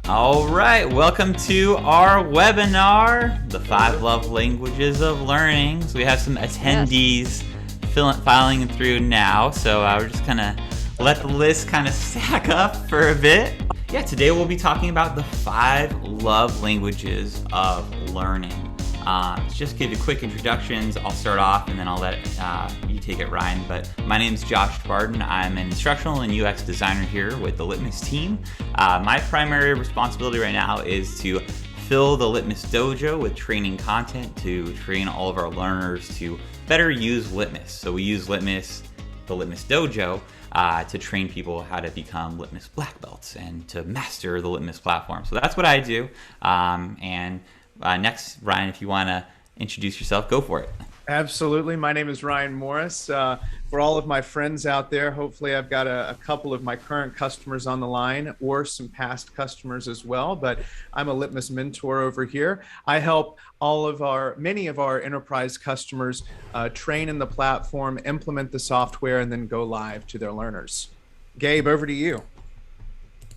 All right, welcome to our webinar, the 5 Love Languages of Learning. So we have some attendees filing through now, so we're just kind of let the list kind of stack up for a bit. Yeah, today we'll be talking about the 5 love languages of learning. Just give you quick introductions. I'll start off and then I'll let you take it, Ryan. But my name is Josh Barden. I'm an instructional and UX designer here with the Litmos team. My primary responsibility right now is to fill the Litmos Dojo with training content to train all of our learners to better use Litmos. So we use Litmos, the Litmos Dojo, to train people how to become Litmos black belts and to master the Litmos platform. So that's what I do. Next, Ryan, if you want to introduce yourself, go for it. Absolutely. My name is Ryan Morris. For all of my friends out there, hopefully I've got a couple of my current customers on the line or some past customers as well, but I'm a Litmos mentor over here. I help many of our enterprise customers train in the platform, implement the software, and then go live to their learners. Gabe, over to you.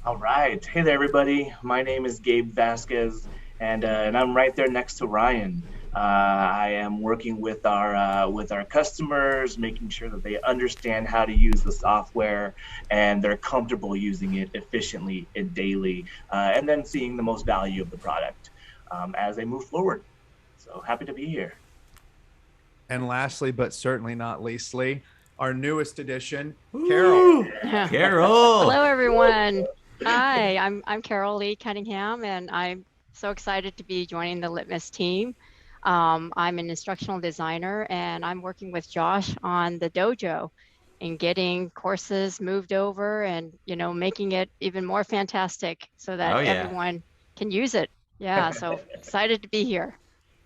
All right. Hey there, everybody. My name is Gabe Vasquez. And I'm right there next to Ryan. I am working with our customers, making sure that they understand how to use the software and they're comfortable using it efficiently and daily, and then seeing the most value of the product as they move forward. So happy to be here. And lastly, but certainly not leastly, our newest addition, Carol. Carol. Hello, everyone. Hi, I'm Carol Lee Cunningham, and I'm so excited to be joining the Litmos team. I'm an instructional designer, and I'm working with Josh on the dojo and getting courses moved over and, making it even more fantastic so that everyone can use it. Yeah, so excited to be here.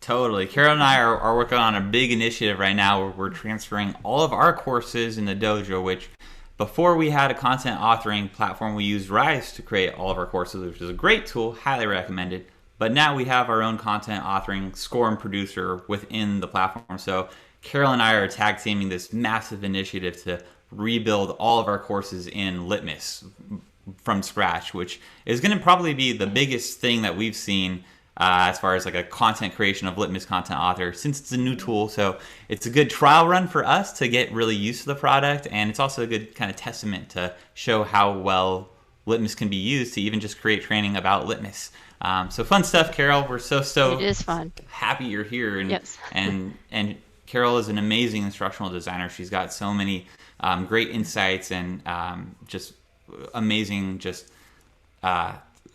Totally. Carol and I are working on a big initiative right now where we're transferring all of our courses in the dojo, which before we had a content authoring platform, we used Rise to create all of our courses, which is a great tool, highly recommended. But now we have our own content authoring score and producer within the platform. So Carol and I are tag teaming this massive initiative to rebuild all of our courses in Litmos from scratch, which is going to probably be the biggest thing that we've seen as far as like a content creation of Litmos Content Author, since it's a new tool. So it's a good trial run for us to get really used to the product. And it's also a good kind of testament to show how well Litmos can be used to even just create training about Litmos. So fun stuff, Carol. We're so it is fun. Happy you're here. And, yes. and Carol is an amazing instructional designer. She's got so many great insights and just amazing,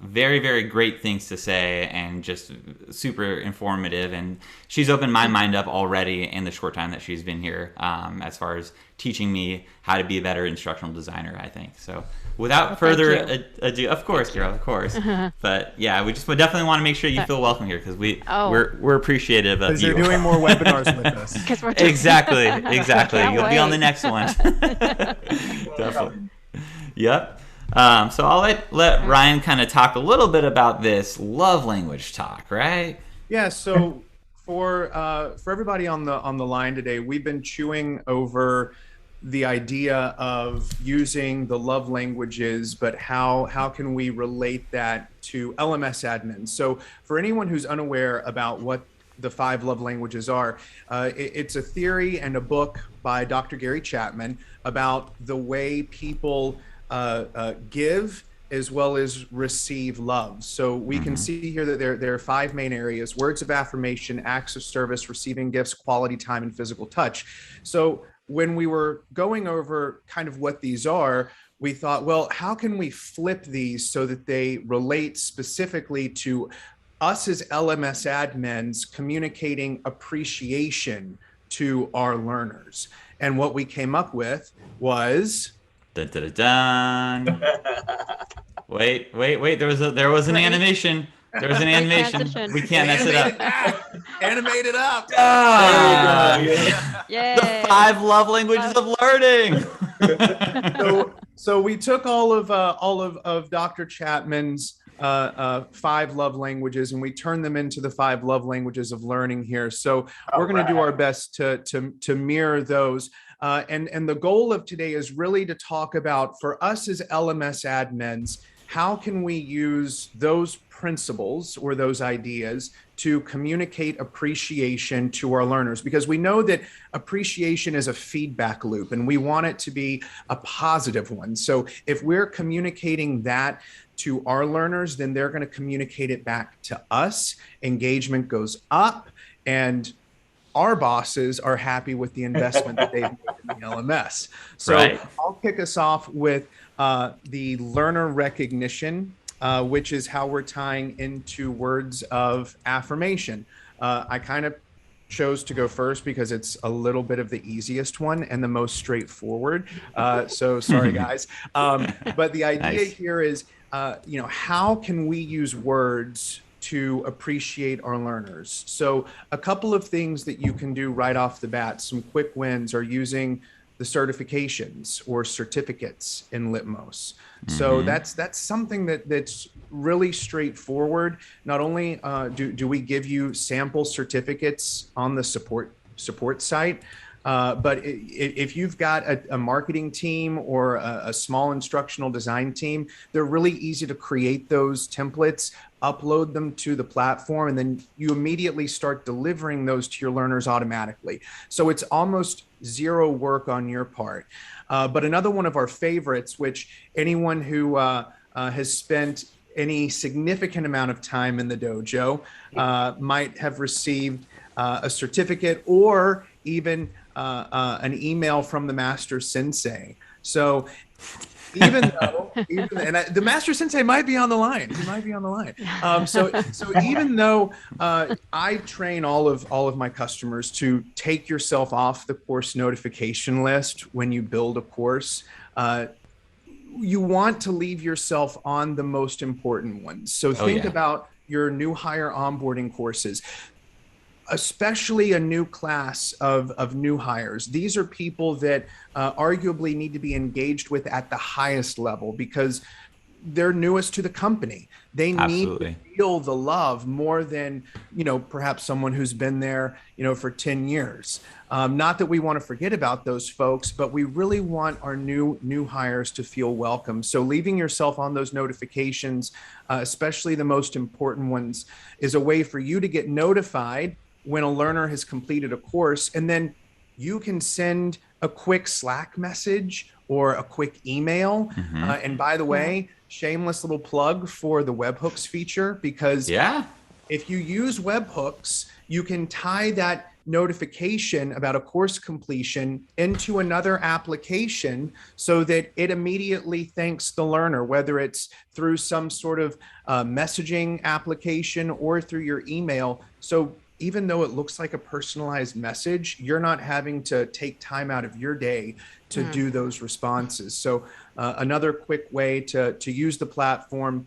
very, very great things to say and just super informative. And she's opened my mind up already in the short time that she's been here as far as teaching me how to be a better instructional designer, I think. So without further ado, of course, Carol, of course. But yeah, we definitely want to make sure you feel welcome here because we're appreciative of you. Because you're doing more webinars with us. Exactly. You'll be on the next one. Definitely. Yep. So I'll let Ryan kind of talk a little bit about this love language talk, right? Yeah. So for everybody on the line today, we've been chewing over the idea of using the love languages, but how can we relate that to LMS admins? So for anyone who's unaware about what the 5 love languages are, it's a theory and a book by Dr. Gary Chapman about the way people give as well as receive love. So we can see here that there are 5 main areas: words of affirmation, acts of service, receiving gifts, quality time, and physical touch. So when we were going over kind of what these are, we thought, well, how can we flip these so that they relate specifically to us as LMS admins communicating appreciation to our learners? And what we came up with was... Dun, dun, dun, dun. Wait. There was an animation. There was an animation. We can't mess it up. Animate it up. Ah, there you go. Yay. The 5 love languages of learning. So we took all of Dr. Chapman's 5 love languages and we turned them into the 5 love languages of learning here. So we're going to do our best to mirror those. And the goal of today is really to talk about, for us as LMS admins, how can we use those principles or those ideas to communicate appreciation to our learners? Because we know that appreciation is a feedback loop and we want it to be a positive one. So if we're communicating that to our learners, then they're going to communicate it back to us. Engagement goes up, and our bosses are happy with the investment that they've made in the LMS. So Right. I'll kick us off with the learner recognition, which is how we're tying into words of affirmation. I kind of chose to go first because it's a little bit of the easiest one and the most straightforward. So sorry, guys. But the idea Nice. here is, how can we use words to appreciate our learners? So a couple of things that you can do right off the bat, some quick wins, are using the certifications or certificates in Litmos. So that's something that's really straightforward. Not only do we give you sample certificates on the support site, but if you've got a marketing team or a small instructional design team, they're really easy to create those templates, upload them to the platform, and then you immediately start delivering those to your learners automatically. So it's almost zero work on your part. But another one of our favorites, which anyone who has spent any significant amount of time in the dojo might have received a certificate or even an email from the master sensei. So even though, the master sensei might be on the line, he might be on the line. So even though I train all of my customers to take yourself off the course notification list when you build a course, you want to leave yourself on the most important ones. So think about your new hire onboarding courses, especially a new class of new hires. These are people that arguably need to be engaged with at the highest level because they're newest to the company. They need to feel the love more than, perhaps someone who's been there, for 10 years. Not that we want to forget about those folks, but we really want our new hires to feel welcome. So leaving yourself on those notifications, especially the most important ones, is a way for you to get notified when a learner has completed a course, and then you can send a quick Slack message or a quick email. And by the way, shameless little plug for the webhooks feature, because if you use webhooks, you can tie that notification about a course completion into another application so that it immediately thanks the learner, whether it's through some sort of messaging application or through your email. So even though it looks like a personalized message, you're not having to take time out of your day to do those responses. So another quick way to use the platform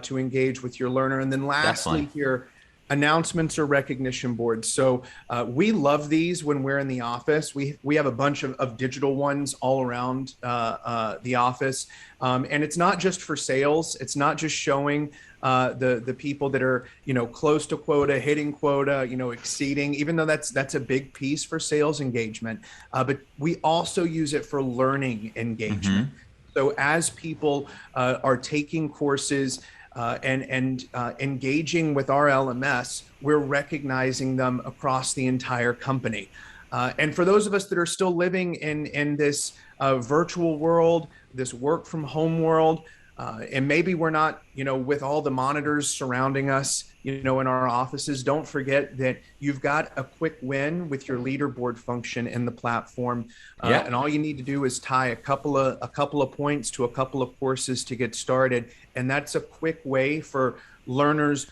to engage with your learner. And then lastly here, announcements or recognition boards. So we love these when we're in the office. We have a bunch of digital ones all around the office. And it's not just for sales. It's not just showing the people that are, close to quota, hitting quota, exceeding, even though that's a big piece for sales engagement. But we also use it for learning engagement. So as people are taking courses and engaging with our LMS, we're recognizing them across the entire company. And for those of us that are still living in this virtual world, this work from home world, and maybe we're not, with all the monitors surrounding us, in our offices, don't forget that you've got a quick win with your leaderboard function in the platform. And all you need to do is tie a couple of points to a couple of courses to get started. And that's a quick way for learners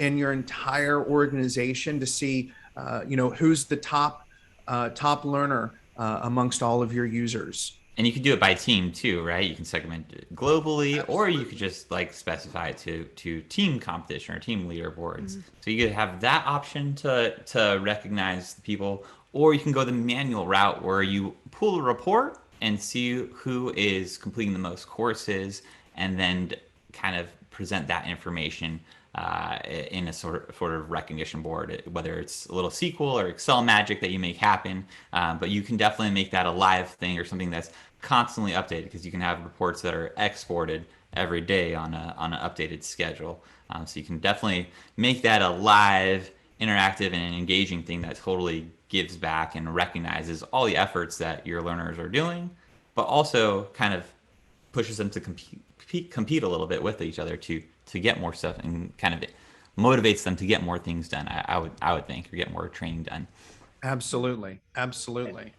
in your entire organization to see, who's the top learner amongst all of your users. And you can do it by team too, right? You can segment it globally, or you could just specify it to team competition or team leaderboards. So you could have that option to recognize the people, or you can go the manual route where you pull a report and see who is completing the most courses, and then kind of present that information in a sort of recognition board, whether it's a little SQL or Excel magic that you make happen. But you can definitely make that a live thing or something that's constantly updated, because you can have reports that are exported every day on an updated schedule. So you can definitely make that a live, interactive, and an engaging thing that totally gives back and recognizes all the efforts that your learners are doing, but also kind of pushes them to compete a little bit with each other to get more stuff, and kind of motivates them to get more things done. I would think, or get more training done. Absolutely. Absolutely.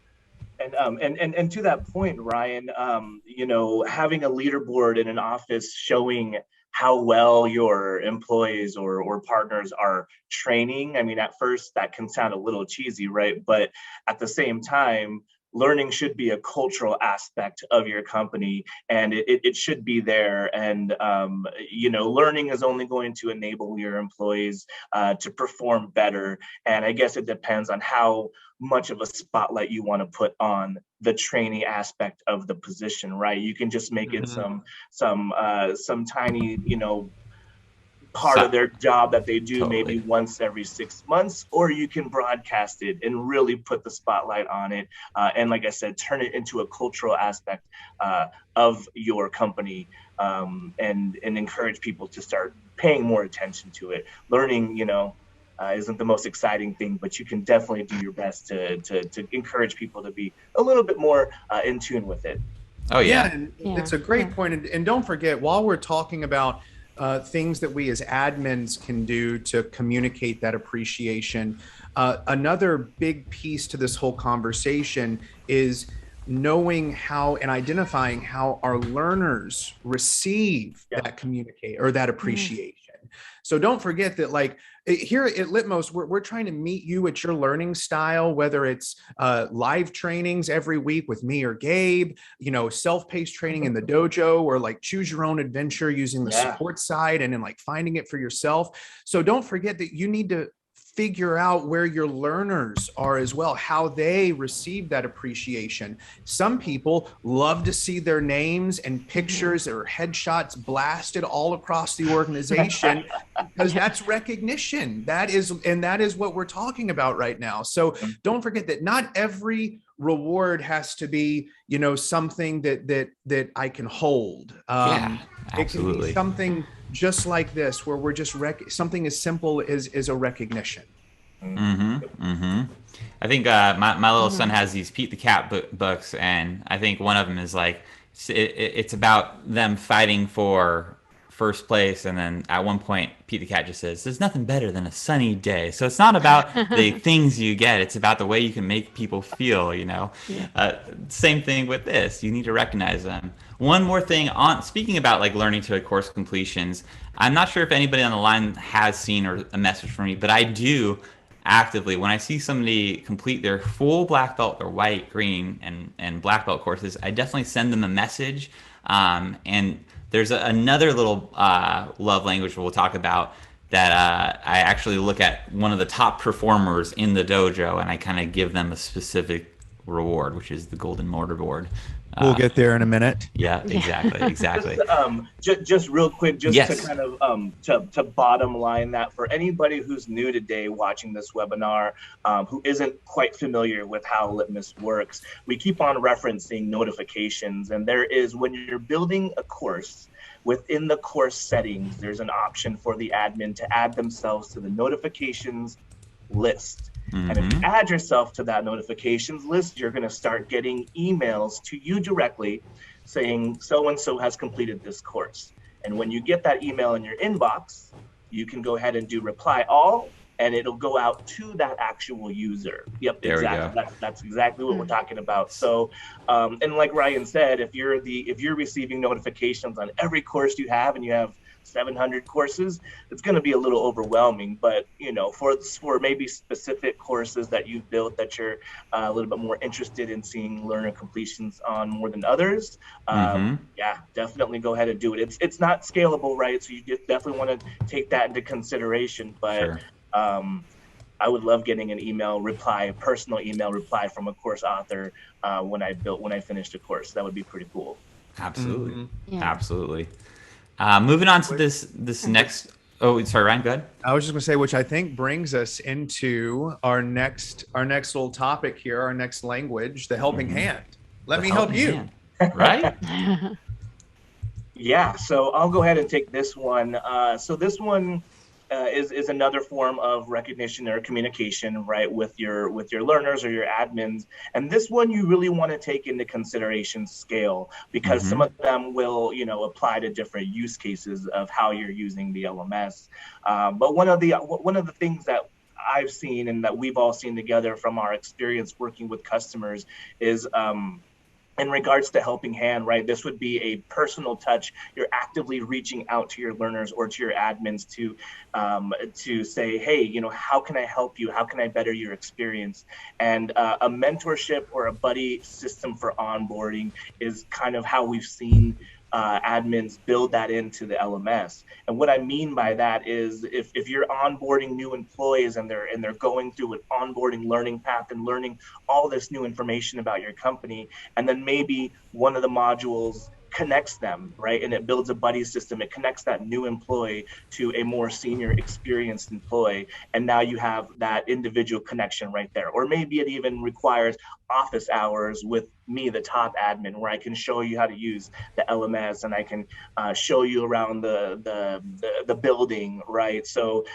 And to that point, Ryan, having a leaderboard in an office showing how well your employees or partners are training. I mean, at first that can sound a little cheesy, right? But at the same time, learning should be a cultural aspect of your company, and it should be there. And learning is only going to enable your employees to perform better. And I guess it depends on how much of a spotlight you want to put on the training aspect of the position, right? You can just make it some tiny, part of their job that they do maybe once every 6 months, or you can broadcast it and really put the spotlight on it. And like I said, turn it into a cultural aspect of your company, and encourage people to start paying more attention to it. Learning, isn't the most exciting thing, but you can definitely do your best to encourage people to be a little bit more in tune with it. Oh yeah. And it's a great point. And don't forget, while we're talking about things that we as admins can do to communicate that appreciation, another big piece to this whole conversation is knowing how and identifying how our learners receive that communicate or that appreciation. So don't forget that, like, here at Litmos, we're trying to meet you at your learning style, whether it's live trainings every week with me or Gabe, self-paced training in the dojo, or like choose your own adventure using the support side and then like finding it for yourself. So don't forget that you need to figure out where your learners are as well, how they receive that appreciation. Some people love to see their names and pictures or headshots blasted all across the organization because that's recognition. That is what we're talking about right now. So don't forget that not every reward has to be, something that I can hold. Absolutely. It can be something just like this, where we're just something as simple as a recognition. I think my little son has these Pete the Cat books, and I think one of them is like it's about them fighting for first place, and then at one point Pete the Cat just says, "There's nothing better than a sunny day." So it's not about the things you get; it's about the way you can make people feel. Same thing with this. You need to recognize them. One more thing on speaking about like learning to course completions. I'm not sure if anybody on the line has seen or a message from me, but I do actively, when I see somebody complete their full black belt or white, green, and black belt courses, I definitely send them a message. And there's another little love language we'll talk about that I actually look at one of the top performers in the dojo, and I kind of give them a specific reward, which is the golden mortarboard. We'll get there in a minute. Yeah, exactly. Just real quick, to kind of to bottom line that for anybody who's new today watching this webinar, who isn't quite familiar with how Litmos works, we keep on referencing notifications, and there is, when you're building a course, within the course settings, there's an option for the admin to add themselves to the notifications list. And if you add yourself to that notifications list, you're going to start getting emails to you directly saying so-and-so has completed this course. And when you get that email in your inbox, you can go ahead and do reply all, and it'll go out to that actual user. Yep, there exactly. That's exactly what we're talking about. So, and like Ryan said, if you're receiving notifications on every course you have, and you have 700 courses, it's going to be a little overwhelming. But for maybe specific courses that you've built that you're a little bit more interested in seeing learner completions on more than others, definitely go ahead and do it. It's not scalable, right? So you definitely want to take that into consideration. But I would love getting an email reply, a personal email reply from a course author when I finished a course. That would be pretty cool. Absolutely. Absolutely. Moving on to this next. Oh, sorry, Ryan. Go ahead. I was just going to say, which I think brings us into our next little topic here, our next language, the helping hand. Let me help you. Hand. Right? Yeah, so I'll go ahead and take this one. So this one is another form of recognition or communication, right, with your learners or your admins. And this one you really want to take into consideration scale, because some of them will, apply to different use cases of how you're using the LMS. But one of the things that I've seen and that we've all seen together from our experience working with customers is in regards to helping hand, right? This would be a personal touch. You're actively reaching out to your learners or to your admins to say, hey, how can I help you? How can I better your experience? And a mentorship or a buddy system for onboarding is kind of how we've seen admins build that into the LMS. And what I mean by that is if you're onboarding new employees and they're going through an onboarding learning path and learning all this new information about your company, and then maybe one of the modules connects them, right? And it builds a buddy system. It connects that new employee to a more senior experienced employee. And now you have that individual connection right there. Or maybe it even requires office hours with me, the top admin, where I can show you how to use the LMS and I can show you around the building, right? So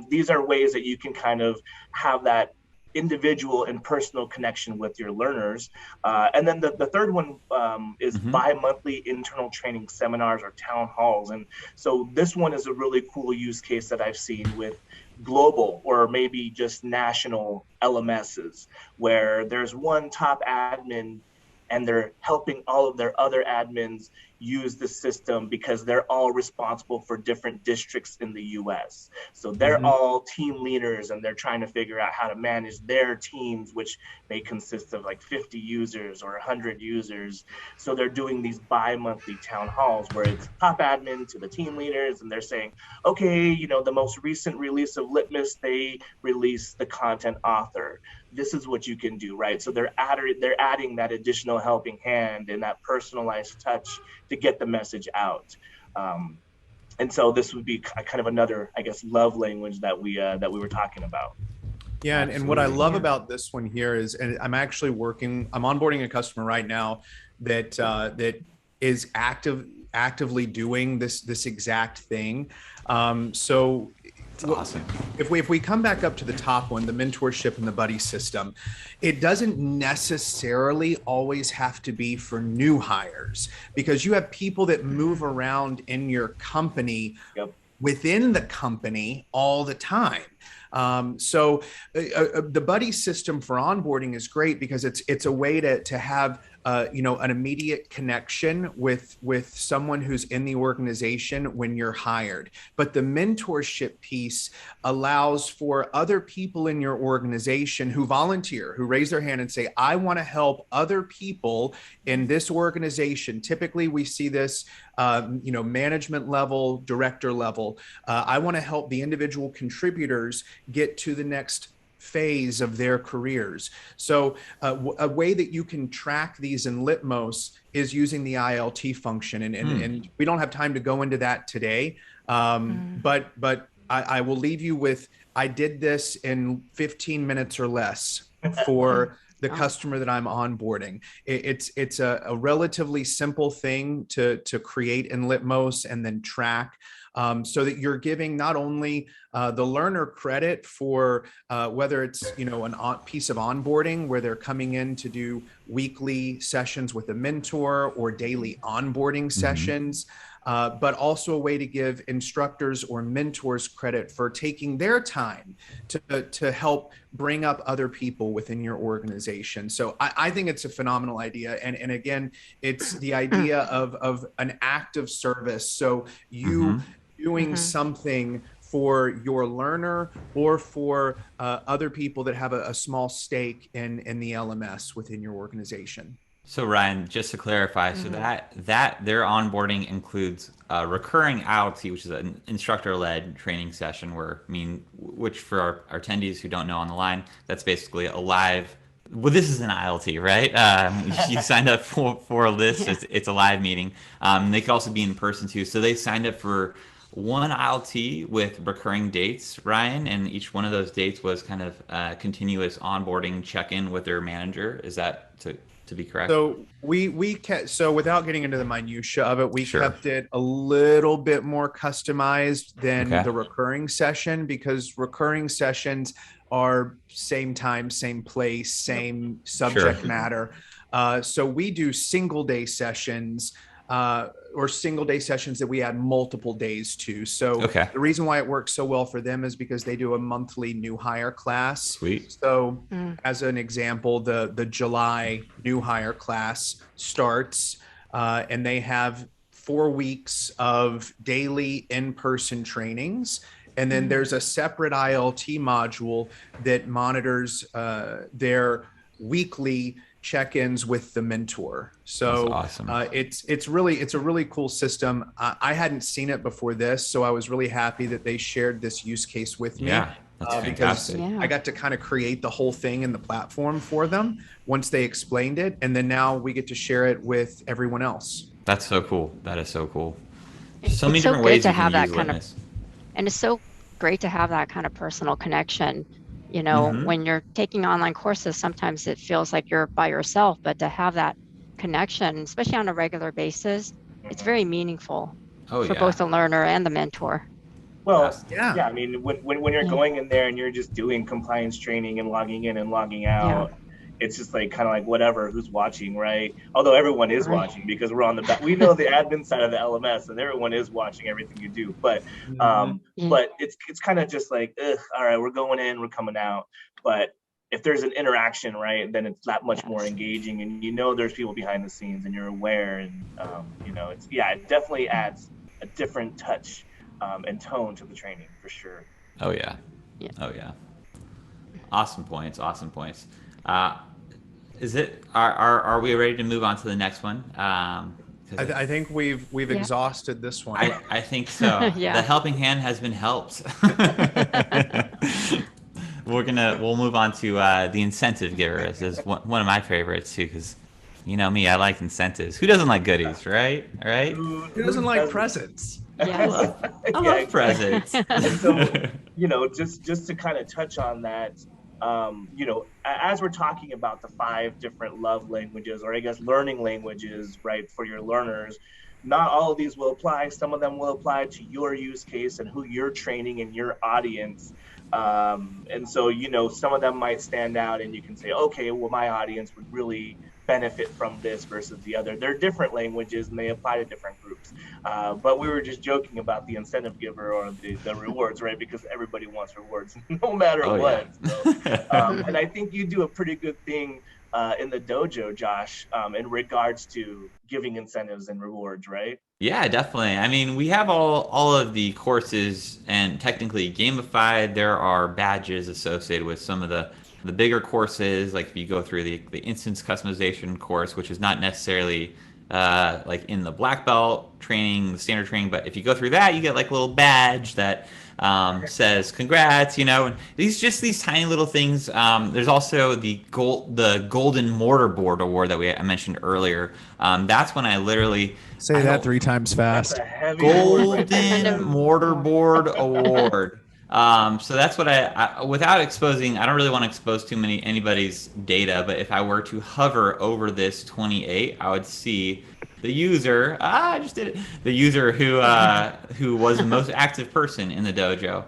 these are ways that you can kind of have that individual and personal connection with your learners. And then the third one is bi-monthly internal training seminars or town halls. And so this one is a really cool use case that I've seen with global or maybe just national LMSs, where there's one top admin and they're helping all of their other admins use the system because they're all responsible for different districts in the US. So they're all team leaders and they're trying to figure out how to manage their teams, which may consist of like 50 users or 100 users. So they're doing these bi-monthly town halls where it's top admin to the team leaders and they're saying, okay, the most recent release of Litmos, they released the content author. This is what you can do, right? So they're adding that additional helping hand and that personalized touch to get the message out. And so this would be kind of another, I guess, love language that we were talking about. Yeah, and what I love about this one here is, and I'm onboarding a customer right now that is actively doing this exact thing. So That's awesome. If we come back up to the top one, the mentorship and the buddy system, it doesn't necessarily always have to be for new hires, because you have people that move around in your company, within the company all the time. So the buddy system for onboarding is great because it's a way to have an immediate connection with someone who's in the organization when you're hired. But the mentorship piece allows for other people in your organization who volunteer, who raise their hand and say, I want to help other people in this organization. Typically we see this management level, director level. I want to help the individual contributors get to the next phase of their careers. So a way that you can track these in Litmos is using the ILT function. And we don't have time to go into that today. But I will leave you with, I did this in 15 minutes or less for the customer that I'm onboarding. It's a relatively simple thing to create in Litmos and then track, so that you're giving not only the learner credit for whether it's a piece of onboarding where they're coming in to do weekly sessions with a mentor or daily onboarding sessions, but also a way to give instructors or mentors credit for taking their time to help bring up other people within your organization. So I think it's a phenomenal idea. And again, it's the idea of an act of service. So you doing something for your learner or for other people that have a small stake in the LMS within your organization. So Ryan, just to clarify, so that their onboarding includes recurring ILT, which is an instructor-led training session which for our attendees who don't know on the line, that's basically a live well, this is an ILT, right? You signed up for this. Yeah. It's a live meeting. They could also be in person too. So they signed up for one ILT with recurring dates, Ryan, and each one of those dates was kind of continuous onboarding check-in with their manager. Is that to be correct? So we kept, so without getting into the minutia of it, we Sure. kept it a little bit more customized than Okay. the recurring session, because recurring sessions are same time, same place, same subject Sure. matter. So we do single day sessions, or single day sessions that we add multiple days to. So Okay. the reason why it works so well for them is because they do a monthly new hire class. Sweet. So Mm. as an example, the July new hire class starts, and they have 4 weeks of daily in-person trainings. And then there's a separate ILT module that monitors their weekly check-ins with the mentor. So That's awesome. it's a really cool system. I hadn't seen it before this, so I was really happy that they shared this use case with me. Yeah, that's Because fantastic. Yeah. I got to kind of create the whole thing in the platform for them once they explained it, and then now we get to share it with everyone else. That's so cool. That is so cool. It's So many so different good ways to you can have that use kind of, Litmus. and it's so great to have that kind of personal connection. You know, Mhm. when you're taking online courses, sometimes it feels like you're by yourself, but to have that connection, especially on a regular basis, it's very meaningful Oh for yeah. both the learner and the mentor. Well, Yes. Yeah. yeah, I mean, when you're Yeah. going in there and you're just doing compliance training and logging in and logging out, it's just like kind of like whatever, who's watching, right? Although everyone is Right. watching because we're on the back. We know the admin side of the LMS, and everyone is watching everything you do. But Yeah. but it's kind of just like, ugh, all right, we're going in, we're coming out. But if there's an interaction, right, then it's that much more Yes. engaging, and you know there's people behind the scenes, and you're aware, and you know, it's it definitely adds a different touch and tone to the training for sure. Oh yeah. Yeah. Oh yeah. Awesome points. Awesome points. Is it? Are we ready to move on to the next one? 'Cause I think we've Yeah. exhausted this one. I think so. Yeah. The helping hand has been helped. We'll move on to the incentive giver. This is one of my favorites too, because you know me, I like incentives. Who doesn't like goodies, right? Right? Who doesn't like presents? Yes. I love presents. And so, you know, just to kind of touch on that, you know, as we're talking about the 5 different love languages, or I guess learning languages, right, for your learners, not all of these will apply. Some of them will apply to your use case and who you're training and your audience. And so, you know, some of them might stand out and you can say, okay, well, my audience would really benefit from this versus the other. They're different languages and they apply to different groups. But we were just joking about the incentive giver or the rewards, right? Because everybody wants rewards no matter Oh, what. yeah. So, and I think you do a pretty good thing in the dojo, Josh, in regards to giving incentives and rewards, right? Yeah, definitely. I mean, we have all of the courses and technically gamified. There are badges associated with some of the bigger courses. Like if you go through the instance customization course, which is not necessarily like in the black belt training, the standard training, but if you go through that, you get like a little badge that says congrats, you know, and these tiny little things. There's also the golden mortarboard award that I mentioned earlier. That's when I literally Say that 3 times That's fast. a heavy award right there. golden mortarboard award. So that's what I without exposing. I don't really want to expose anybody's data, but if I were to hover over this 28, I would see the user. I just did it. The user who was the most active person in the dojo.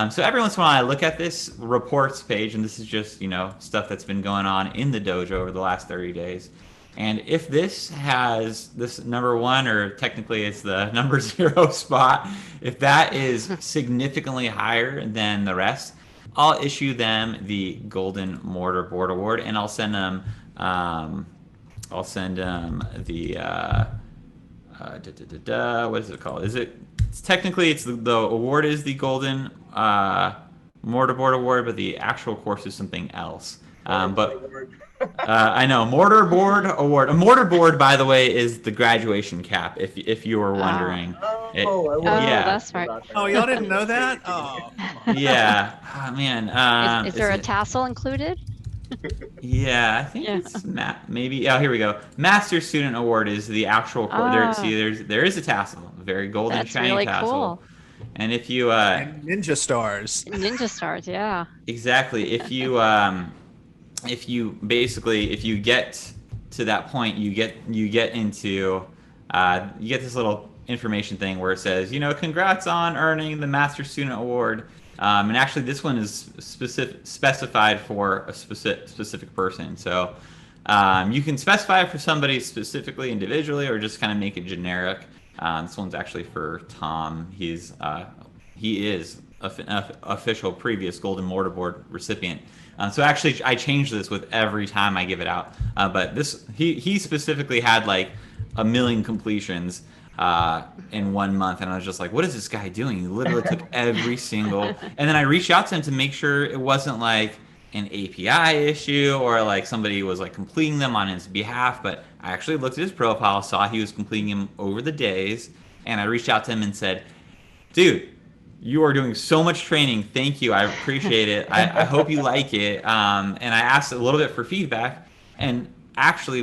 So every once in a while, I look at this reports page, and this is just stuff that's been going on in the dojo over the last 30 days. And if this has this number 1, or technically it's the number 0 spot, if that is significantly higher than the rest, I'll issue them the Golden Mortarboard Award, and I'll send them the what is it called? It's the award is the Golden Mortarboard Award, but the actual course is something else. I know, mortarboard award. A mortarboard, by the way, is the graduation cap. If you were wondering. That's right. Oh, y'all didn't know that? Oh, Yeah. Oh, man. Is there a tassel included? Yeah, I think Yeah. it's maybe. Oh, here we go. Master Student Award is the actual there. Oh, See, there is a tassel, a very golden that's shiny really tassel, cool. and if you And ninja stars. Ninja stars, yeah. exactly if you basically if you get to that point, you get into you get this little information thing where it says, congrats on earning the Master Student Award. And actually, this one is specified for a specific person. So you can specify it for somebody specifically, individually, or just kind of make it generic. This one's actually for Tom. He is official previous Golden Mortarboard recipient. So actually, I change this with every time I give it out. But he specifically had like a million completions in 1 month, and I was just like, "What is this guy doing?" He literally took every single. And then I reached out to him to make sure it wasn't like an API issue or like somebody was like completing them on his behalf. But I actually looked at his profile, saw he was completing them over the days, and I reached out to him and said, "Dude, you are doing so much training. Thank you. I appreciate it. I hope you like it." And I asked a little bit for feedback, and actually,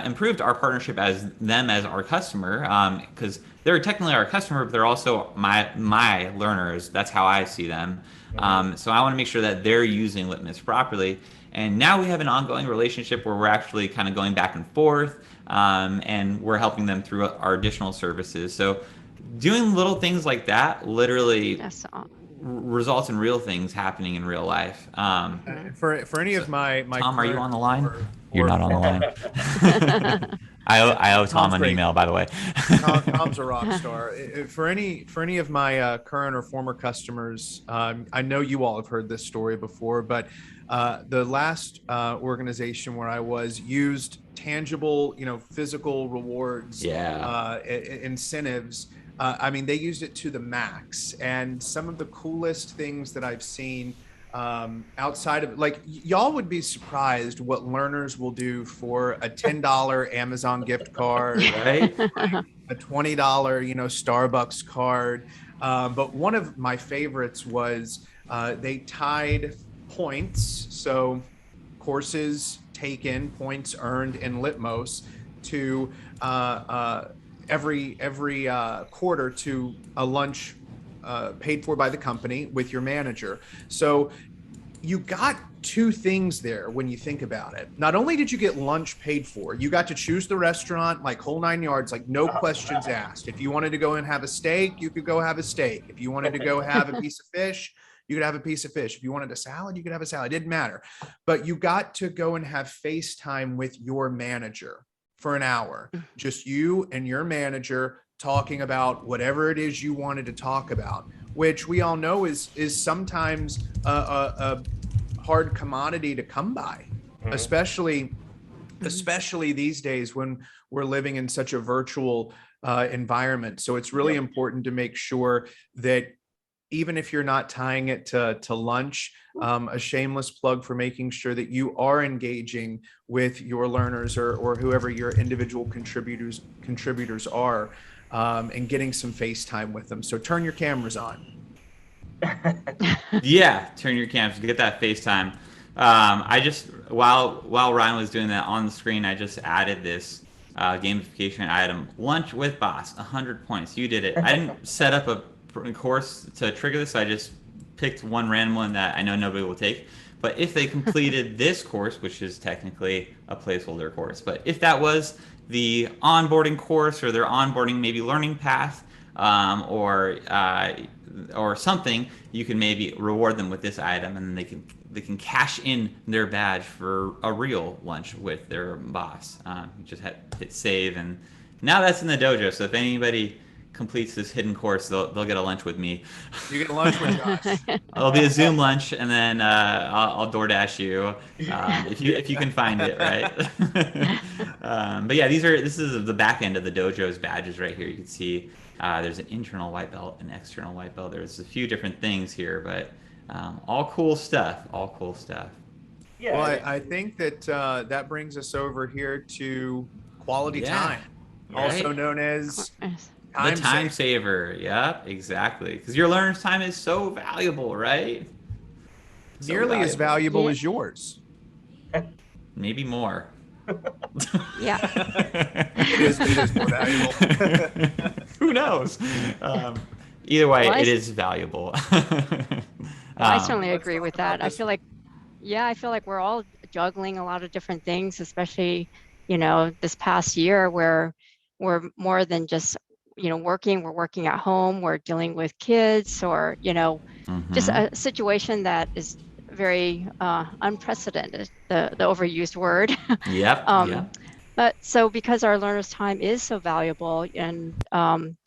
improved our partnership as them as our customer, because they're technically our customer, but they're also my learners. That's how I see them. So I want to make sure that they're using Litmos properly. And now we have an ongoing relationship where we're actually kind of going back and forth, and we're helping them through our additional services. So doing little things like that literally That's all. results in real things happening in real life. For any of my Tom, are you current on the line? or- You're or- not on the line. I owe Tom Tom's an great. email, by the way. Tom's a rock star. For any of my current or former customers, I know you all have heard this story before, but the last organization where I was used tangible, physical rewards, Yeah. incentives. I mean, they used it to the max, and some of the coolest things that I've seen outside of like y'all would be surprised what learners will do for a $10 Amazon gift card, Right? a $20 Starbucks card. But one of my favorites was they tied points, so courses taken, points earned in Litmos, to every quarter to a lunch paid for by the company with your manager. So you got two things there when you think about it. Not only did you get lunch paid for, you got to choose the restaurant, like whole 9 yards, like no questions asked. If you wanted to go and have a steak, you could go have a steak. If you wanted to go have a piece of fish, you could have a piece of fish. If you wanted a salad, you could have a salad. It didn't matter. But you got to go and have FaceTime with your manager for an hour, just you and your manager talking about whatever it is you wanted to talk about, which we all know is sometimes a hard commodity to come by, especially these days when we're living in such a virtual environment. So it's really important to make sure that even if you're not tying it to lunch, a shameless plug for making sure that you are engaging with your learners or whoever your individual contributors are, and getting some FaceTime with them. So turn your cameras on. Yeah, turn your cams, get that FaceTime. I just while Ryan was doing that on the screen, I just added this gamification item: lunch with boss, 100 points. You did it. I didn't set up a course to trigger this. I just picked one random one that I know nobody will take. But if they completed this course, which is technically a placeholder course, but if that was the onboarding course or their onboarding maybe learning path, or something, you can maybe reward them with this item, and then they can cash in their badge for a real lunch with their boss. You just hit save, and now that's in the dojo. So if anybody completes this hidden course, they'll get a lunch with me. You get lunch with Josh. It'll be a Zoom lunch, and then I'll DoorDash you if you can find it, right? But yeah, this is the back end of the dojo's badges right here. You can see there's an internal white belt, an external white belt. There's a few different things here, but all cool stuff. All cool stuff. Yeah. Well, I think that that brings us over here to quality time, also Right? known as The time saver. Yep, exactly. Because your learner's time is so valuable, right? Nearly as valuable Yeah. as yours. Maybe more. Yeah. It is more valuable. Who knows? Either way, Well, it is valuable. I um, certainly Let's agree talk with about that. this. I feel like we're all juggling a lot of different things, especially, this past year where we're more than just, working, we're working at home, we're dealing with kids or, just mhm. a situation that is very unprecedented, the overused word. Yep. um, Yep. but so because our learners' time is so valuable, and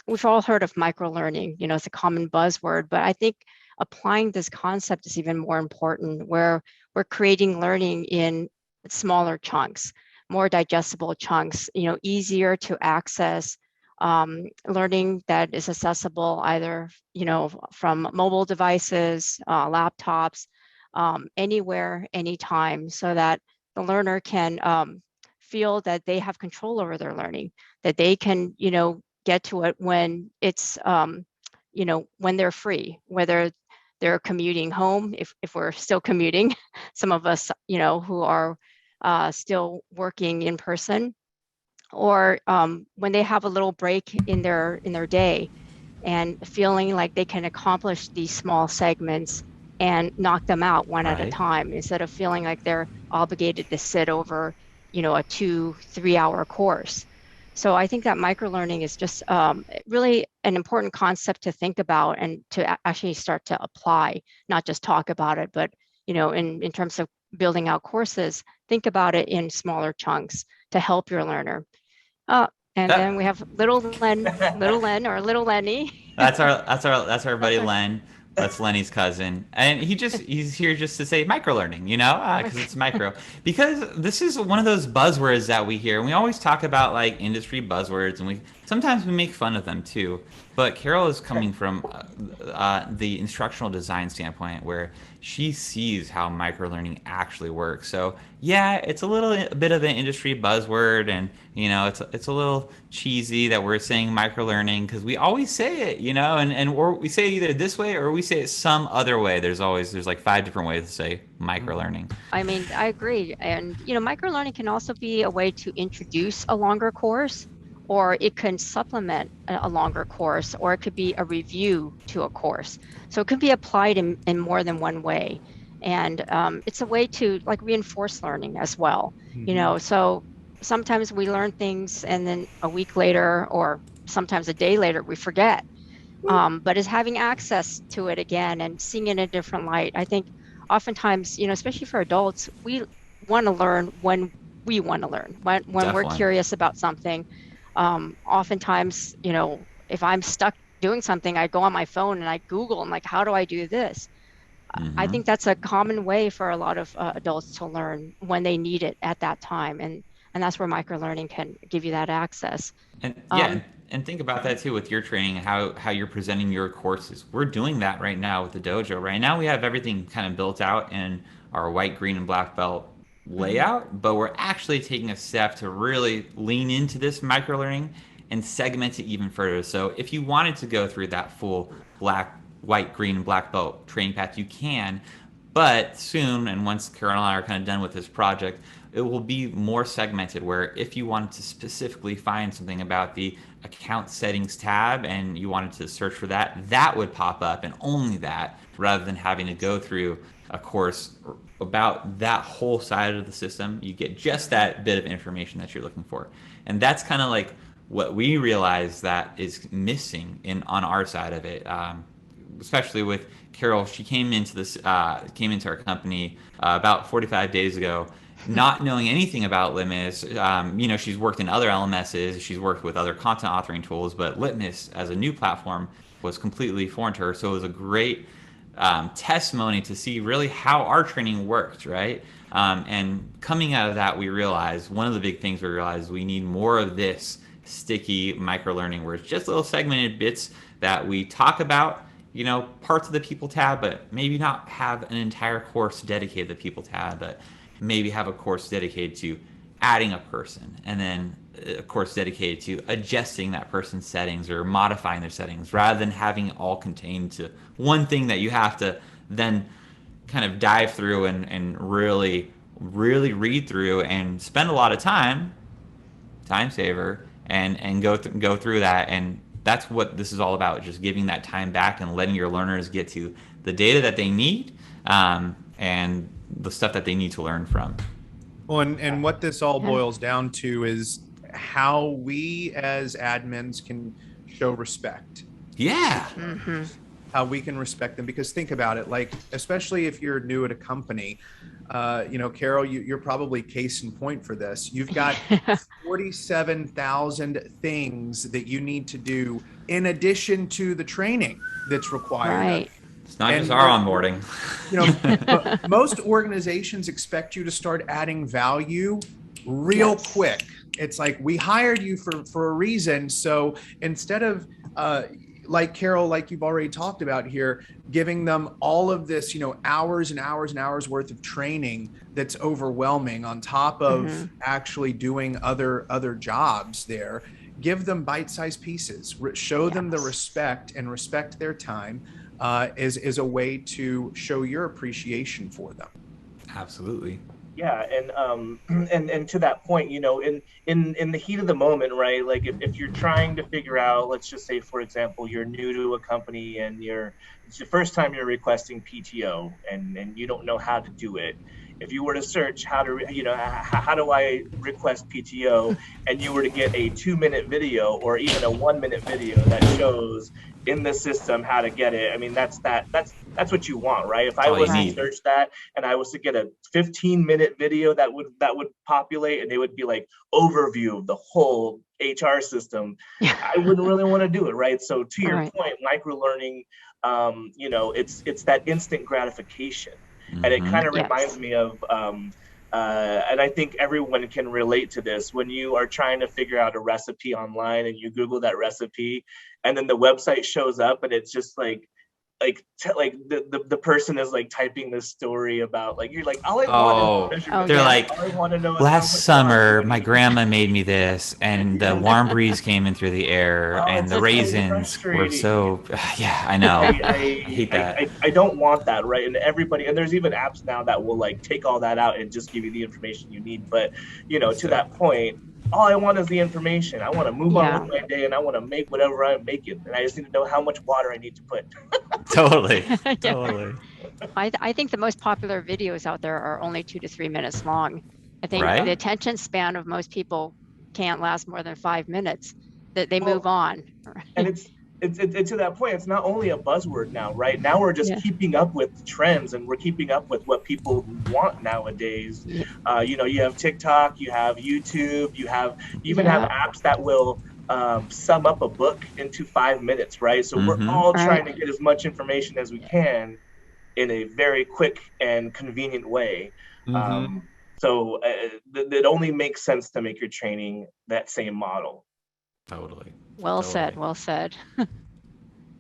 we've all heard of microlearning, it's a common buzzword, but I think applying this concept is even more important, where we're creating learning in smaller chunks, more digestible chunks, easier to access, learning that is accessible either, from mobile devices, laptops, anywhere, anytime, so that the learner can feel that they have control over their learning, that they can, get to it when it's, when they're free, whether they're commuting home, if we're still commuting, some of us, who are still working in person, or when they have a little break in their day and feeling like they can accomplish these small segments and knock them out one at a Right. time instead of feeling like they're obligated to sit over, a 2-3 hour course. So I think that microlearning is just really an important concept to think about and to actually start to apply, not just talk about it, but in terms of building out courses, think about it in smaller chunks to help your learner. Oh, and then we That, have little Len or little Lenny. that's our That's buddy our Len. That's Lenny's cousin, and he's here just to say microlearning, because it's micro. Because this is one of those buzzwords that we hear, and we always talk about like industry buzzwords, and we sometimes we make fun of them too. But Carol is coming from the instructional design standpoint, where she sees how microlearning actually works. So yeah, it's a bit of an industry buzzword, and it's a little cheesy that we're saying microlearning because we always say it, and or we say it either this way or we say it some other way. There's like 5 different ways to say microlearning. I mean, I agree. And, microlearning can also be a way to introduce a longer course, or it can supplement a longer course, or it could be a review to a course. So it could be applied in more than one way. And it's a way to like reinforce learning as well. So sometimes we learn things and then a week later, or sometimes a day later, we forget. But is having access to it again and seeing it in a different light. I think oftentimes, especially for adults, we want to learn when we want to learn, when we're Definitely. curious about something. Oftentimes, if I'm stuck doing something, I go on my phone and I Google and like, how do I do this? I Mm-hmm. think that's a common way for a lot of adults to learn when they need it at that time. And that's where microlearning can give you that access. And yeah, Um, and think about that too with your training, how you're presenting your courses. We're doing that right now with the dojo. Right now we have everything kind of built out in our white, green, and black belt mhm. layout, but we're actually taking a step to really lean into this micro learning and segment it even further. So if you wanted to go through that full black, white, green, and black belt training path, you can. But soon, and once Carol and I are kind of done with this project, it will be more segmented where if you wanted to specifically find something about the account settings tab and you wanted to search for that, that would pop up and only that, rather than having to go through a course about that whole side of the system. You get just that bit of information that you're looking for. And that's kind of like what we realize that is missing in on our side of it. Especially with Carol, she came into our company about 45 days ago, not knowing anything about Litmos. She's worked in other LMSs, she's worked with other content authoring tools, but Litmos as a new platform was completely foreign to her. So it was a great testimony to see really how our training worked, right? And coming out of that, we realized one of the big things we realized we need more of this sticky micro learning where it's just little segmented bits that we talk about, parts of the people tab, but maybe not have an entire course dedicated to the people tab, but maybe have a course dedicated to adding a person, and then a course dedicated to adjusting that person's settings or modifying their settings, rather than having it all contained to one thing that you have to then kind of dive through and really read through and spend a lot of time saver, and go through that. And that's what this is all about, just giving that time back and letting your learners get to the data that they need, and the stuff that they need to learn from. Well, and what this all boils down to is how we as admins can show respect. Yeah. How we can respect them, because think about it, like, especially if you're new at a company, Carol, you're probably case in point for this. You've got 47,000 things that you need to do in addition to the training that's required. Right. It's not just our onboarding. Most organizations expect you to start adding value real quick. It's like, we hired you for a reason. So instead of, like Carol, like you've already talked about here, giving them all of this, hours and hours and hours worth of training that's overwhelming on top of actually doing other jobs there, give them bite-sized pieces, show them the respect and respect their time, is a way to show your appreciation for them. Absolutely. Yeah, and to that point, in the heat of the moment, right? Like if you're trying to figure out, let's just say, for example, you're new to a company and it's the first time you're requesting PTO and you don't know how to do it. If you were to search how do I request PTO, and you were to get a 2-minute video or even a 1-minute video that shows in the system how to get it, I mean, that's what you want, right? If I was to search that and I was to get a 15-minute video that would populate, and it would be like overview of the whole HR system, I wouldn't really want to do it, right? So to your point, microlearning, it's that instant gratification. And it kind of reminds me of, and I think everyone can relate to this, when you are trying to figure out a recipe online and you Google that recipe, and then the website shows up and it's just like the person is like typing this story about, like, you're like, all I want is measurement. They're like, all I want to know is last summer my grandma made me this, and the warm breeze came in through the air, and the raisins were so I know. I hate that. I don't want that, right? And there's even apps now that will like take all that out and just give you the information you need. But to that point, all I want is the information. I want to move on with my day, and I want to make whatever I'm making, and I just need to know how much water I need to put. Totally. I think the most popular videos out there are only 2 to 3 minutes long. I think the attention span of most people can't last more than 5 minutes. That they move on. And it's to that point, it's not only a buzzword now, right? Now we're just keeping up with trends, and we're keeping up with what people want nowadays. You have TikTok, you have YouTube, you even have apps that will sum up a book into 5 minutes, right? So we're all trying to get as much information as we can in a very quick and convenient way. So it only makes sense to make your training that same model. Totally. Well said.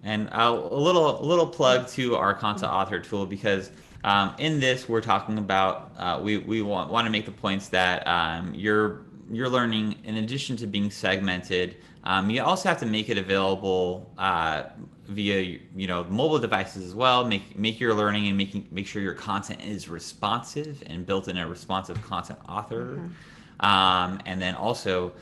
And a little plug to our content author tool, because in this we're talking about we want to make the points that your learning, in addition to being segmented, you also have to make it available via mobile devices as well. Make your learning and make sure your content is responsive and built in a responsive content author. And then also,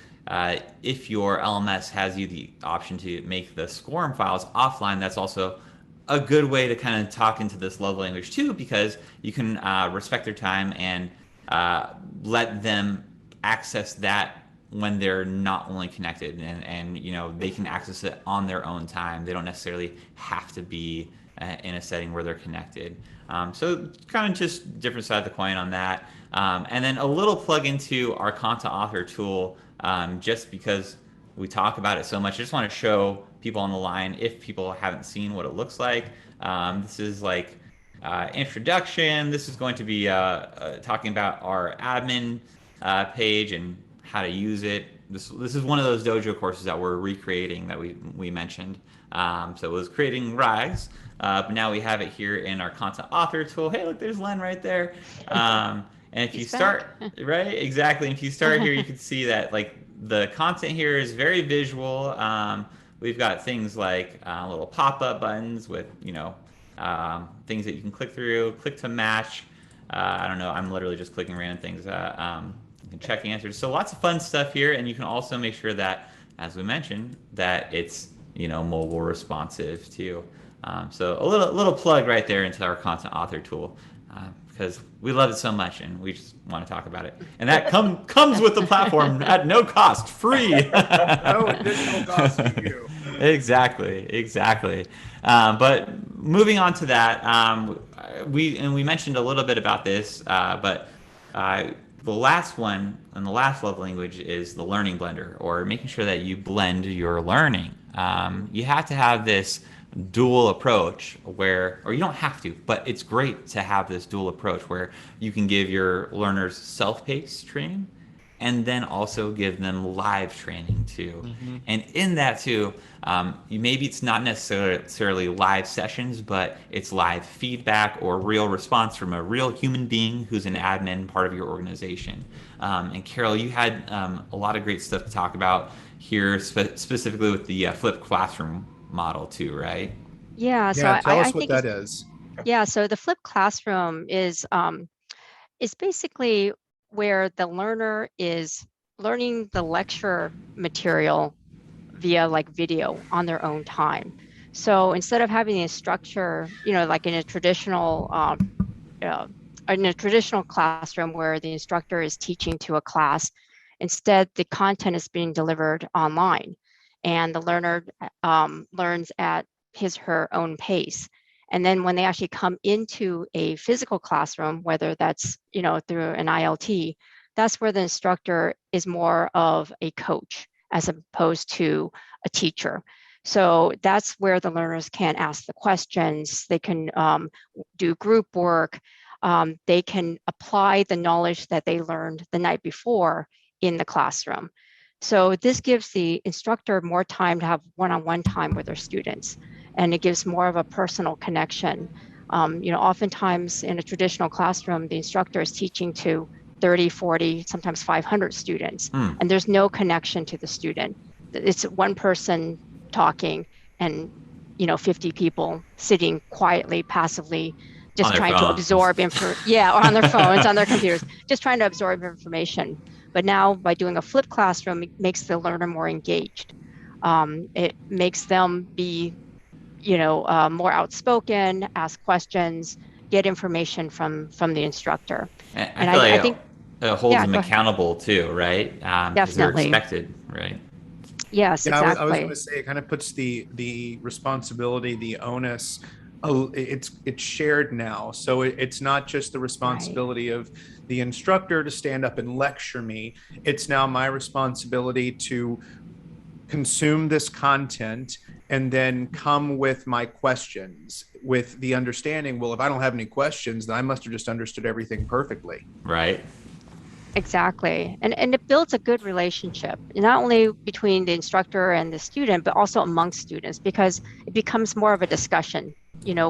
if your LMS has you the option to make the SCORM files offline, that's also a good way to kind of talk into this love language too, because you can respect their time and let them access that when they're not only connected, and they can access it on their own time. They don't necessarily have to be in a setting where they're connected. So kind of just different side of the coin on that. And then a little plug into our content author tool, just because we talk about it so much. I just want to show people on the line, if people haven't seen what it looks like. This is like introduction. This is going to be talking about our admin page and how to use it. This is one of those dojo courses that we're recreating that we mentioned. So it was creating Rise, but now we have it here in our content author tool. Hey, look, there's Len right there. And if you start, right, exactly. If you start here, you can see that like the content here is very visual. We've got things like little pop-up buttons with things that you can click through, click to match. I don't know. I'm literally just clicking random things. You can check answers. So lots of fun stuff here, and you can also make sure that, as we mentioned, that it's mobile responsive too. So a little plug right there into our content author tool. Because we love it so much and we just want to talk about it. And that comes with the platform at no cost, free. No additional cost to you. Exactly. But moving on to that, we mentioned a little bit about this, but the last one and the last love language is the learning blender, or making sure that you blend your learning. You have to have this dual approach or you don't have to, but it's great to have this dual approach where you can give your learners self-paced training and then also give them live training too. And in that too, maybe it's not necessarily live sessions, but it's live feedback or real response from a real human being who's an admin part of your organization. And Carol, you had a lot of great stuff to talk about here, specifically with the flipped classroom model too, right? Yeah. So Yeah, tell I us what think that is. yeah. So the flipped classroom is basically where the learner is learning the lecture material via like video on their own time. So instead of having the instructor, like in a traditional classroom where the instructor is teaching to a class, instead the content is being delivered online, and the learner learns at his her own pace. And then when they actually come into a physical classroom, whether that's through an ILT, that's where the instructor is more of a coach as opposed to a teacher. So that's where the learners can ask the questions. They can do group work. They can apply the knowledge that they learned the night before in the classroom. So this gives the instructor more time to have one-on-one time with their students, and it gives more of a personal connection. Oftentimes in a traditional classroom, the instructor is teaching to 30, 40, sometimes 500 students, and there's no connection to the student. It's one person talking and 50 people sitting quietly, passively, just trying to absorb or on their phones, on their computers, just trying to absorb information. But now by doing a flipped classroom, it makes the learner more engaged. It makes them be, more outspoken, ask questions, get information from the instructor. And I think it holds them accountable too, right? Because they're expected, right? Yes, yeah, exactly. I was going to say it kind of puts the responsibility, the onus. It's shared now, so it's not just the responsibility of the instructor to stand up and lecture me. It's now my responsibility to consume this content and then come with my questions with the understanding, well, if I don't have any questions, then I must have just understood everything perfectly. Right. Exactly. And it builds a good relationship, not only between the instructor and the student, but also amongst students, because it becomes more of a discussion,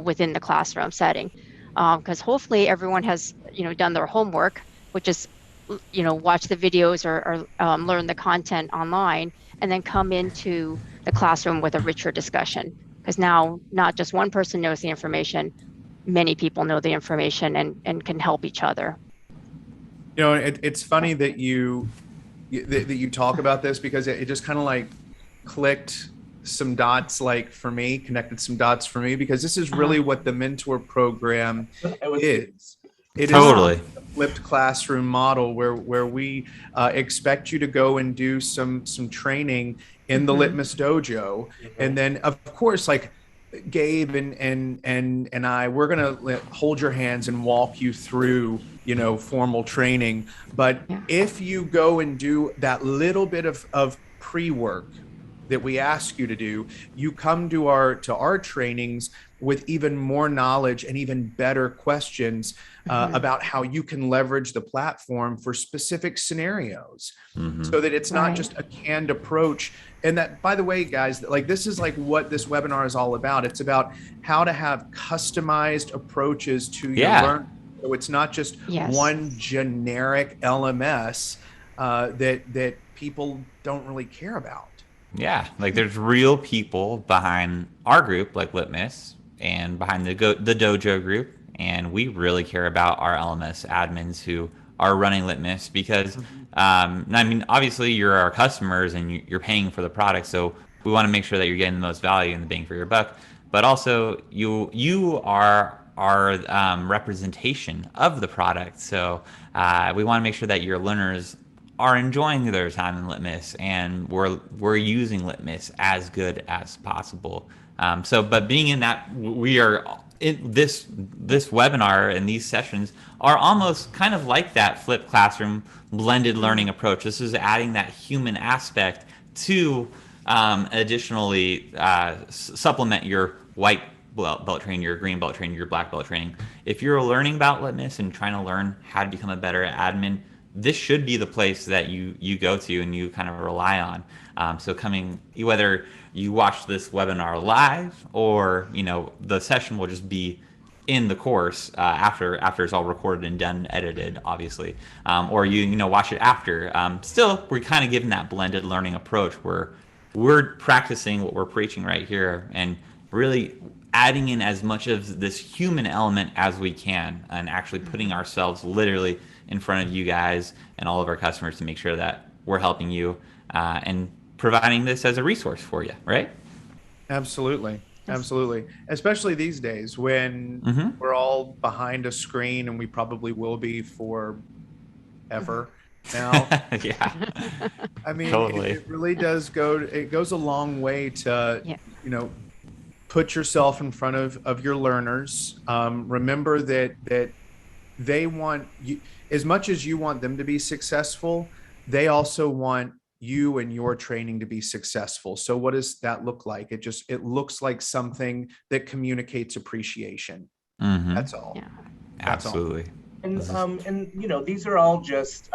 within the classroom setting. Because hopefully everyone has, done their homework, which is, watch the videos or learn the content online, and then come into the classroom with a richer discussion. Because now not just one person knows the information, many people know the information and can help each other. It's funny that you talk about this, because it just kind of like clicked some dots, connected some dots for me, because this is really what the mentor program is. It totally is a flipped classroom model where we expect you to go and do some training in the Litmos Dojo, and then of course, like Gabe and I, we're gonna hold your hands and walk you through formal training. But if you go and do that little bit of pre-work that we ask you to do, you come to our trainings with even more knowledge and even better questions about how you can leverage the platform for specific scenarios, so that it's not just a canned approach. And that, by the way, guys, like this is like what this webinar is all about. It's about how to have customized approaches to your learning. So it's not just one generic LMS that people don't really care about. Yeah, like there's real people behind our group, like Litmos, and behind the dojo group, and we really care about our LMS admins who are running Litmos because, I mean, obviously you're our customers and you're paying for the product, so we want to make sure that you're getting the most value and the bang for your buck. But also, you are our representation of the product, so we want to make sure that your learners are enjoying their time in Litmos, and we're using Litmos as good as possible. But being in that, we are in this webinar and these sessions are almost kind of like that flipped classroom blended learning approach. This is adding that human aspect to additionally supplement your white belt training, your green belt training, your black belt training. If you're learning about Litmos and trying to learn how to become a better admin, this should be the place that you go to and you kind of rely on. So whether you watch this webinar live or the session will just be in the course after it's all recorded and done, edited, obviously, or you watch it after. Still, we're kind of giving that blended learning approach where we're practicing what we're preaching right here and really adding in as much of this human element as we can and actually putting ourselves literally in front of you guys and all of our customers to make sure that we're helping you and providing this as a resource for you, right? Absolutely. Absolutely. Especially these days when we're all behind a screen, and we probably will be for ever now. Yeah. I mean, Totally. it really does it goes a long way to, put yourself in front of your learners. Remember that they want you, as much as you want them to be successful, they also want you and your training to be successful. So what does that look like? It looks like something that communicates appreciation. That's all. Yeah. That's Absolutely. all. And these are all just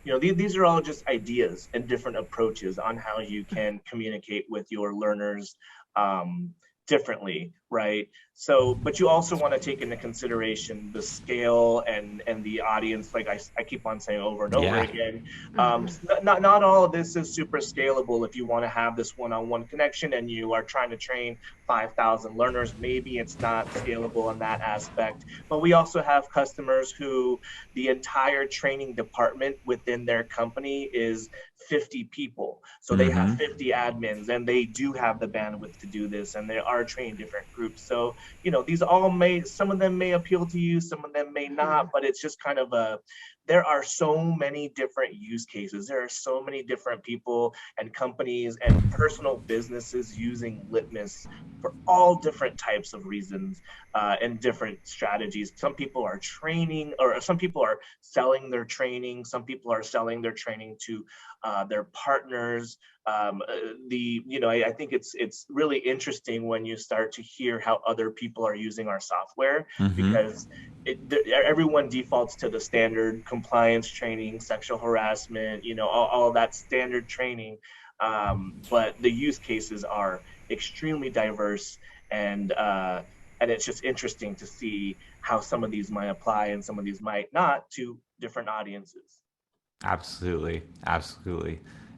these are all just ideas and different approaches on how you can communicate with your learners differently, right? So, but you also want to take into consideration the scale and the audience, like I keep on saying over and over again. Not all of this is super scalable. If you want to have this one-on-one connection and you are trying to train 5,000 learners, maybe it's not scalable in that aspect. But we also have customers who the entire training department within their company is 50 people. So they have 50 admins and they do have the bandwidth to do this, and they are training different groups. So, these all some of them may appeal to you, some of them may not, but it's just kind of there are so many different use cases. There are so many different people and companies and personal businesses using Litmos for all different types of reasons and different strategies. Some people are training, or some people are selling their training. Some people are selling their training to their partners. I think it's really interesting when you start to hear how other people are using our software, because everyone defaults to the standard compliance training, sexual harassment, all of that standard training. But the use cases are extremely diverse, and it's just interesting to see how some of these might apply and some of these might not to different audiences. Absolutely.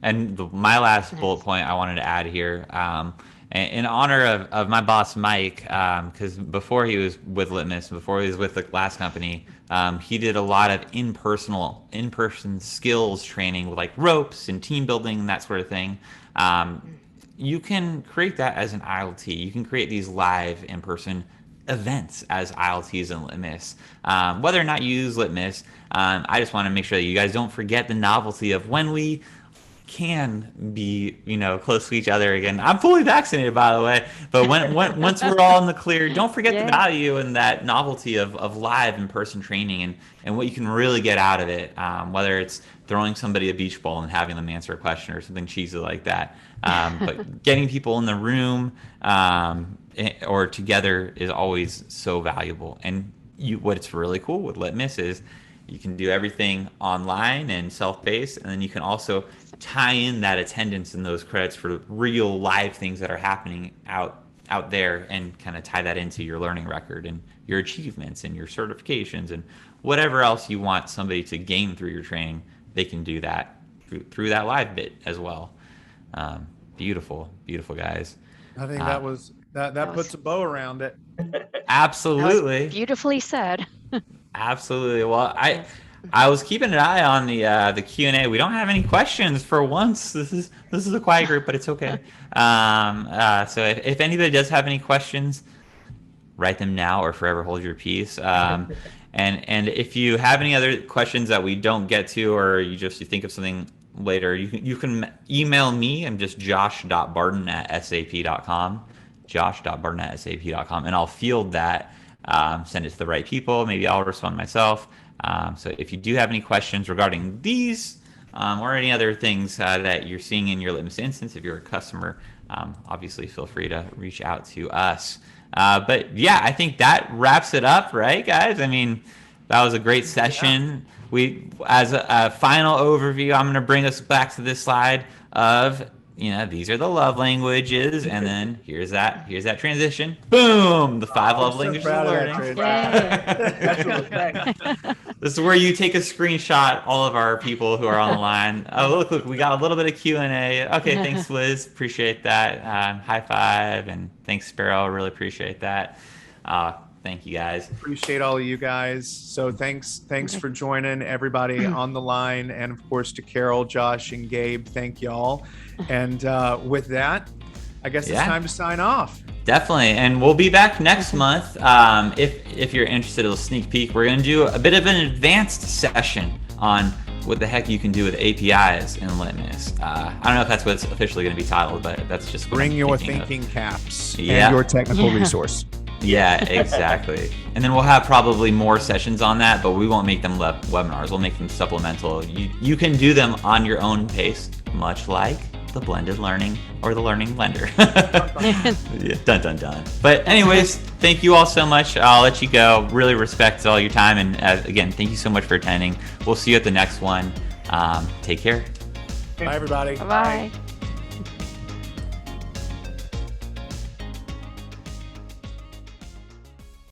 And my last bullet point I wanted to add here, in honor of my boss, Mike, because before he was with Litmos, before he was with the last company, he did a lot of in-person skills training with like ropes and team building and that sort of thing. You can create that as an ILT. You can create these live in-person events as ILTs and Litmos. Whether or not you use Litmos, I just want to make sure that you guys don't forget the novelty of when we can be, close to each other again. I'm fully vaccinated, by the way, but once we're all in the clear, don't forget the value and that novelty of live in-person training and what you can really get out of it, whether it's throwing somebody a beach ball and having them answer a question or something cheesy like that. But getting people in the room or together is always so valuable. And what's really cool with Litmos is you can do everything online and self-paced, and then you can also tie in that attendance and those credits for real live things that are happening out there, and kind of tie that into your learning record and your achievements and your certifications and whatever else you want somebody to gain through your training. They can do that through that live bit as well. Beautiful guys. I think that was That puts a bow around it. Absolutely. Beautifully said. Absolutely. Well, I was keeping an eye on the Q&A. We don't have any questions for once. This is a quiet group, but it's okay. So if anybody does have any questions, write them now or forever hold your peace. And if you have any other questions that we don't get to, or you think of something later, you can email me. I'm just josh.barton@sap.com, josh.barton@sap.com, and I'll field that, send it to the right people. Maybe I'll respond myself. So if you do have any questions regarding these or any other things that you're seeing in your Litmos instance, if you're a customer, obviously feel free to reach out to us. But yeah, I think that wraps it up, right, guys? I mean, that was a great session. We, as a final overview, I'm going to bring us back to this slide of, these are the love languages, and then here's that transition. Boom! The 5 love languages of learning. This is where you take a screenshot, all of our people who are on the line. Oh, look, we got a little bit of Q&A. Okay, thanks, Liz. Appreciate that. High five, and thanks, Sparrow. Really appreciate that. Thank you, guys. Appreciate all of you guys. So thanks for joining everybody on the line, and of course to Carol, Josh, and Gabe. Thank y'all. And with that, I guess it's time to sign off. Definitely, and we'll be back next month. If you're interested, a sneak peek, we're going to do a bit of an advanced session on what the heck you can do with APIs in Litmos. I don't know if that's what it's officially going to be titled, but that's just what Bring I'm your thinking thinking caps and Yeah. your technical resource. Yeah, exactly. And then we'll have probably more sessions on that, but we won't make them webinars. We'll make them supplemental. You can do them on your own pace, much like the blended learning or the learning blender. Yeah, dun dun dun. But anyways, thank you all so much. I'll let you go. Really respect all your time, and again, thank you so much for attending. We'll see you at the next one. Take care. Bye, everybody. Bye-bye.